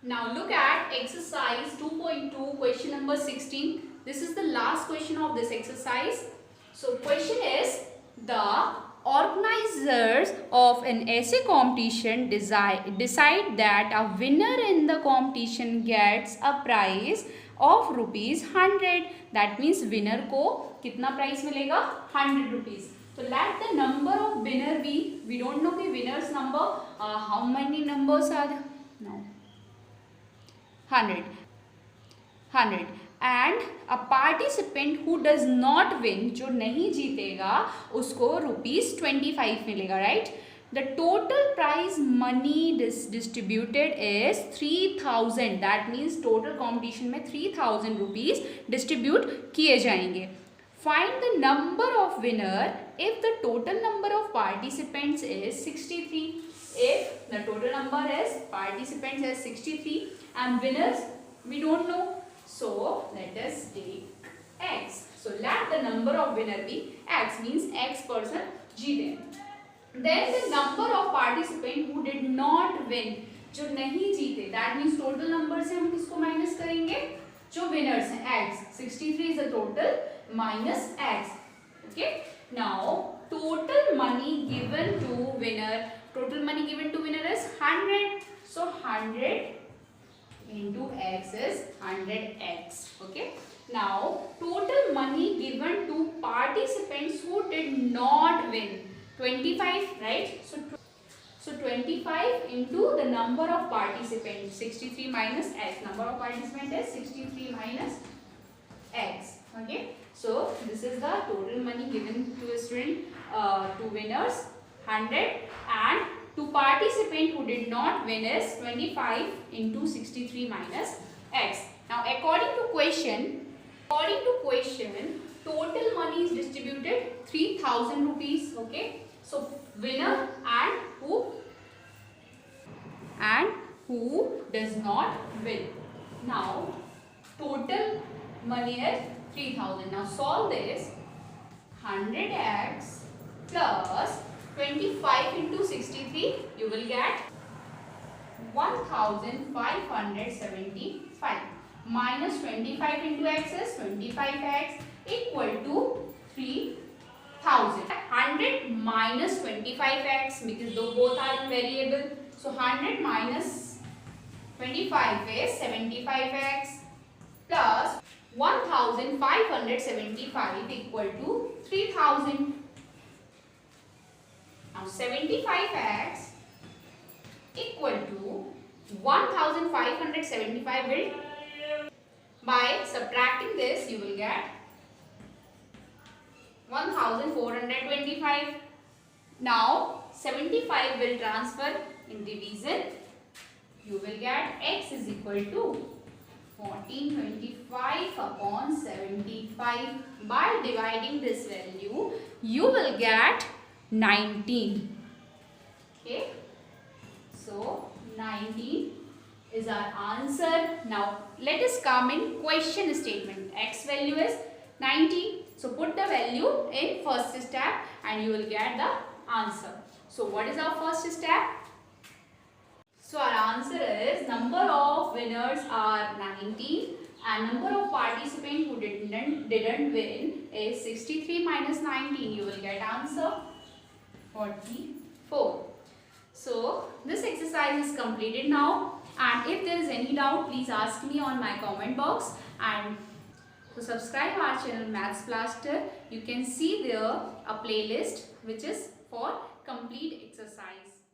Now look at exercise 2.2 question number 16. This is the last question of this exercise. So question is, the organizers of an essay competition decide that a winner in the competition gets a prize of ₹100. That means winner को कितना prize मिलेगा? 100 rupees. So let the number of winner be. We don't know the winner's number. How many numbers are there? No. 100 and a participant who does not win, जो नहीं जीतेगा उसको ₹25 मिलेगा, right? The total prize money distributed is 3000. That means total competition में 3000 rupees distribute किए जाएंगे. Find the number of winner if the total number of participants is 63. If the total number is participants is 63 and winners we don't know, so let us take x. So let the number of winner be x, means x person जीते. Then the number of participant who did not win, जो नहीं जीते, that means total number से हम किसको minus करेंगे? जो winners हैं x. 63 is the total minus x. Okay. Now total money given to winner. Total money given to winner is 100. So 100 into x is 100x. Okay. Now total money given to participants who did not win, 25, right? So 25 into the number of participants, 63 minus x. Number of participants is 63 minus x. Okay. So this is the total money given to a student, to winners 100, and to participant who did not win is 25 into 63 minus x. Now according to question, total money is distributed 3000 rupees. Okay. So winner and who does not win. Now total money is 3000. Now solve this. 100x plus 25 into 63, you will get 1575 minus 25 into x is 25x equal to 3000. 100 minus 25x, because both are in variable. So 100 minus 25 is 75x plus 1575 equal to 3000. Now 75x equal to 1575 will, by subtracting this you will get 1425. Now 75 will transfer in division. You will get x is equal to 1425 upon 75. By dividing this value you will get 19. Okay. So 19 is our answer. Now let us come in question statement. X value is 19. So put the value in first step and you will get the answer. So what is our first step? So our answer is number of winners are 19 and number of participants who didn't win is 63 minus 19. You will get answer 44. So this exercise is completed now, and if there is any doubt, please ask me on my comment box. And to subscribe our channel Maths Blaster, you can see there a playlist which is for complete exercise.